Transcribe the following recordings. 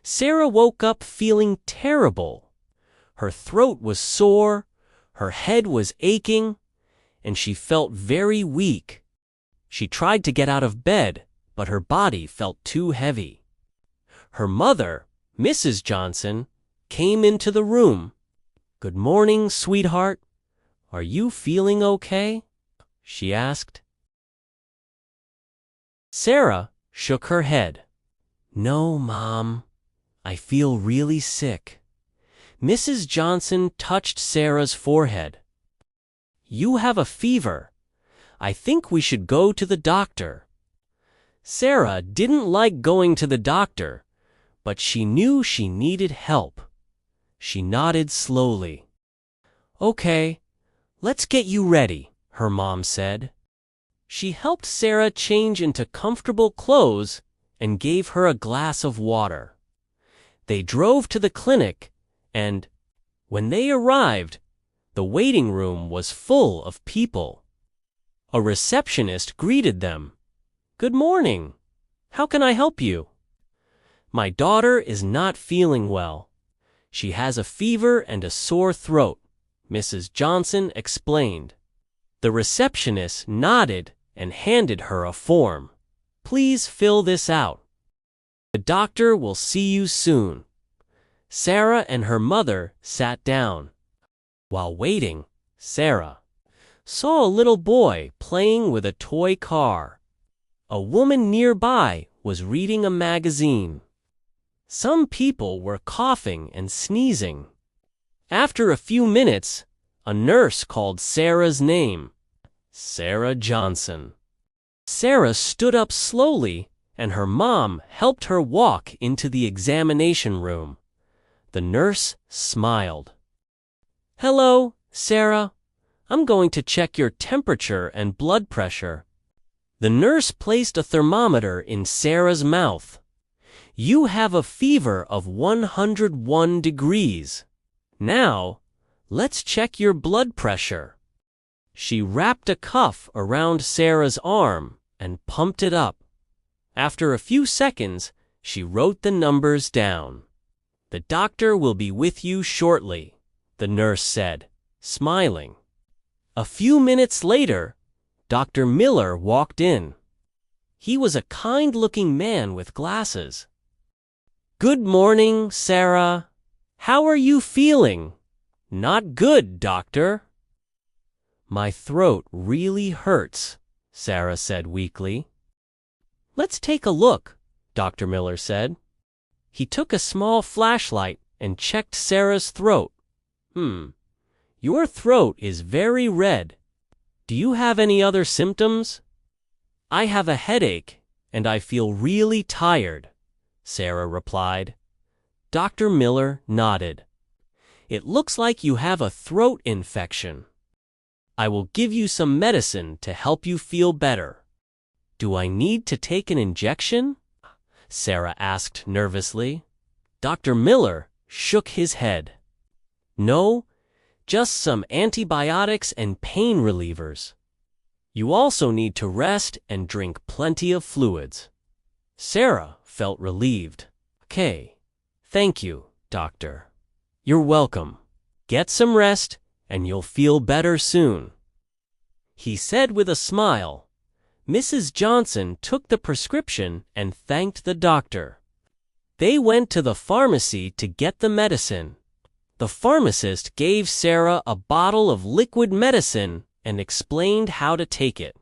Sarah woke up feeling terrible. Her throat was sore, her head was aching, and she felt very weak. She tried to get out of bed, but her body felt too heavy. Her mother, Mrs. Johnson, came into the room. "Good morning, sweetheart. Are you feeling okay?" she asked. Sarah shook her head. "No, Mom. I feel really sick." Mrs. Johnson touched Sarah's forehead. "You have a fever. I think we should go to the doctor." Sarah didn't like going to the doctor, but she knew she needed help. She nodded slowly. "Okay, let's get you ready," her mom said. She helped Sarah change into comfortable clothes and gave her a glass of water. They drove to the clinic, and when they arrived, the waiting room was full of people. A receptionist greeted them. "Good morning. How can I help you?" "My daughter is not feeling well. She has a fever and a sore throat," Mrs. Johnson explained. The receptionist nodded and handed her a form. "Please fill this out. The doctor will see you soon." Sarah and her mother sat down. While waiting, Sarah saw a little boy playing with a toy car. A woman nearby was reading a magazine. Some people were coughing and sneezing. After a few minutes, a nurse called Sarah's name. Sarah Johnson. Sarah stood up slowly, and her mom helped her walk into the examination room. The nurse smiled. "Hello, Sarah. I'm going to check your temperature and blood pressure." The nurse placed a thermometer in Sarah's mouth. "You have a fever of 101 degrees. Now, let's check your blood pressure." She wrapped a cuff around Sarah's arm and pumped it up. After a few seconds, she wrote the numbers down. "The doctor will be with you shortly," the nurse said, smiling. A few minutes later, Dr. Miller walked in. He was a kind-looking man with glasses. "Good morning, Sarah. How are you feeling?" "Not good, doctor." "My throat really hurts," Sarah said weakly. "Let's take a look," Dr. Miller said. He took a small flashlight and checked Sarah's throat. Your throat is very red. Do you have any other symptoms?" "I have a headache, and I feel really tired," Sarah replied. Dr. Miller nodded. "It looks like you have a throat infection. I will give you some medicine to help you feel better." "Do I need to take an injection?" Sarah asked nervously. Dr. Miller shook his head. "No, just some antibiotics and pain relievers. You also need to rest and drink plenty of fluids." Sarah felt relieved. "Okay, thank you, doctor." "You're welcome. Get some rest and you'll feel better soon," he said with a smile. Mrs. Johnson took the prescription and thanked the doctor. They went to the pharmacy to get the medicine. The pharmacist gave Sarah a bottle of liquid medicine and explained how to take it.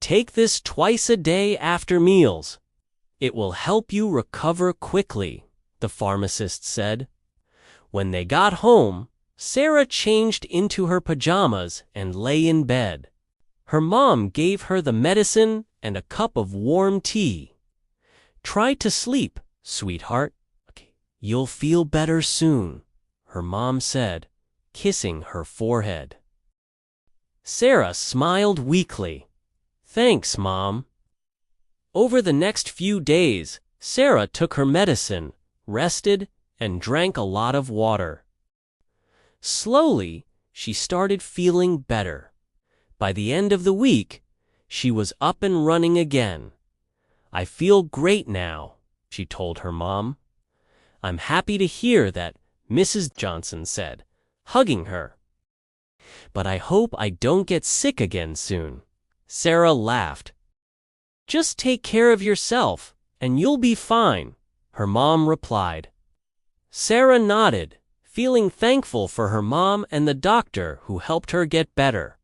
"Take this twice a day after meals. It will help you recover quickly," the pharmacist said. When they got home, Sarah changed into her pajamas and lay in bed. Her mom gave her the medicine and a cup of warm tea. "Try to sleep, sweetheart. You'll feel better soon," her mom said, kissing her forehead. Sarah smiled weakly. "Thanks, Mom." Over the next few days, Sarah took her medicine, rested, and drank a lot of water. Slowly, she started feeling better. By the end of the week, she was up and running again. "I feel great now," she told her mom. I'm happy to hear that, Mrs. Johnson said, hugging her. But I hope I don't get sick again soon. Sarah laughed. Just take care of yourself, and you'll be fine, her mom replied. Sarah nodded, feeling thankful for her mom and the doctor who helped her get better.